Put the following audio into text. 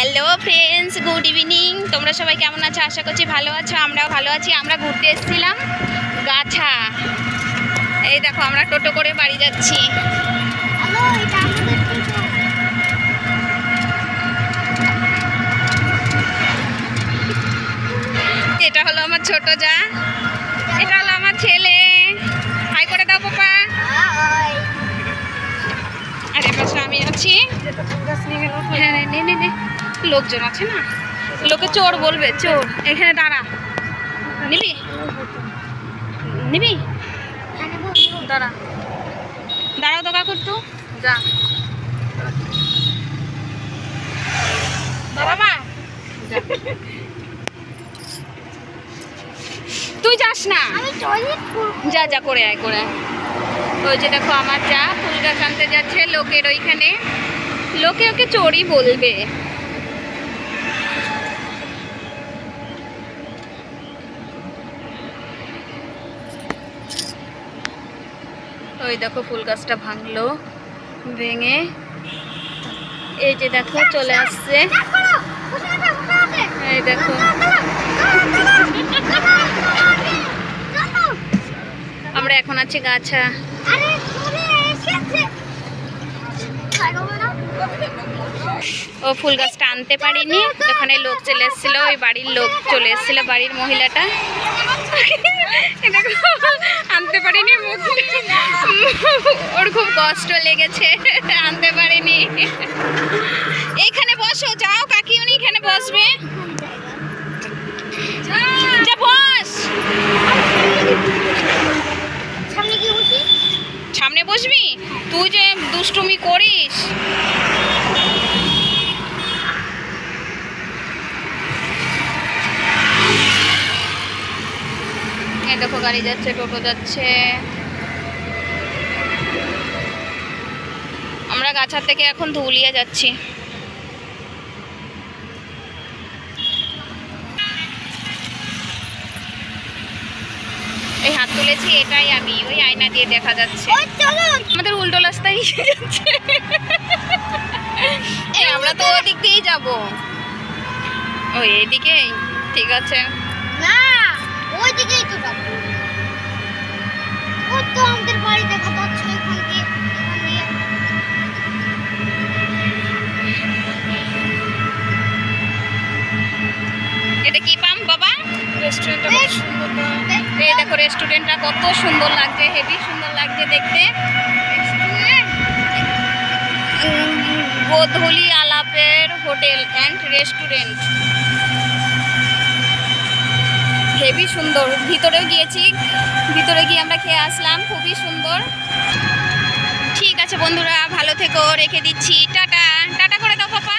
Hello friends, good evening. তোমরা সবাই কেমন আছো? আশা করছি ভালো আছো। আমরাও ভালো আছি। আমরা ঘুরতে এসেছিলাম গাছা। এই দেখো আমরা টোটো করে বাড়ি যাচ্ছি। এটা হলো আমার ছোট যা, এটা হলো আমার ছেলে। হাই করে দাও পাপা। আর এর পাশে আমি আছি। হ্যাঁ নে নে নে, লোকজন আছে না, লোকে চোর বলবে, চোর। এখানে দাঁড়া, নিবি নিবি দাঁড়া, দাঁড়াও তো কাকু, একটু যা বাবা। তুই যাস না, যা যা করে আয় করে আয়। ওই যে দেখো আমার যা ফুল গাছ আনতে যাচ্ছে লোকের ওইখানে। লোকে ওকে চোরই বলবে। ওই দেখো ফুল গাছটা ভাঙলো, ভেঙে এই যে দেখো চলে আসছে। এই দেখো আমরা এখন আছি গাছা। ও ফুল গাছটা আনতে পারিনি, ওখানে লোক চলে এসেছিল, ওই বাড়ির লোক চলে এসেছিল, বাড়ির মহিলাটা। আনতে পারিনি, ওর খুব কষ্ট লেগেছে, আনতে পারিনি। এইখানে বসো, যাও কাকি, উনি এখানে বসবে, যা বস। সামনে বসবি? তুই যে দুষ্টুমি করিস। এই দেখো গাড়ি যাচ্ছে, টোটো যাচ্ছে। আমরা গাছার থেকে এখন ধুলিয়া যাচ্ছি। এই হাত তুলেছি, এটাই আমি, ওই আয়না দিয়ে দেখা যাচ্ছে। আমাদের উল্টো রাস্তায় যাচ্ছে, আমরা তো ওদিক দিয়েই যাবো। ওই এইদিকে, ঠিক আছে না, ওই দিকেই তো যাবো। ও তো আমাদের বাড়ি দেখা যাচ্ছে এখান দিয়ে। এটা কি পাম বাবা? রেস্টুরেন্টটা কত সুন্দর। এই দেখো রেস্টুরেন্টটা কত সুন্দর লাগছে, হেভি সুন্দর লাগছে দেখতে। গোধূলি আলাপের হোটেল অ্যান্ড রেস্টুরেন্ট, হেভি সুন্দর। ভিতরেও গিয়েছি, ভিতরে গিয়ে আমরা খেয়ে আসলাম, খুবই সুন্দর। ঠিক আছে বন্ধুরা, ভালো থেকো, রেখে দিচ্ছি। টাটা, টাটা করে দাও পাপা।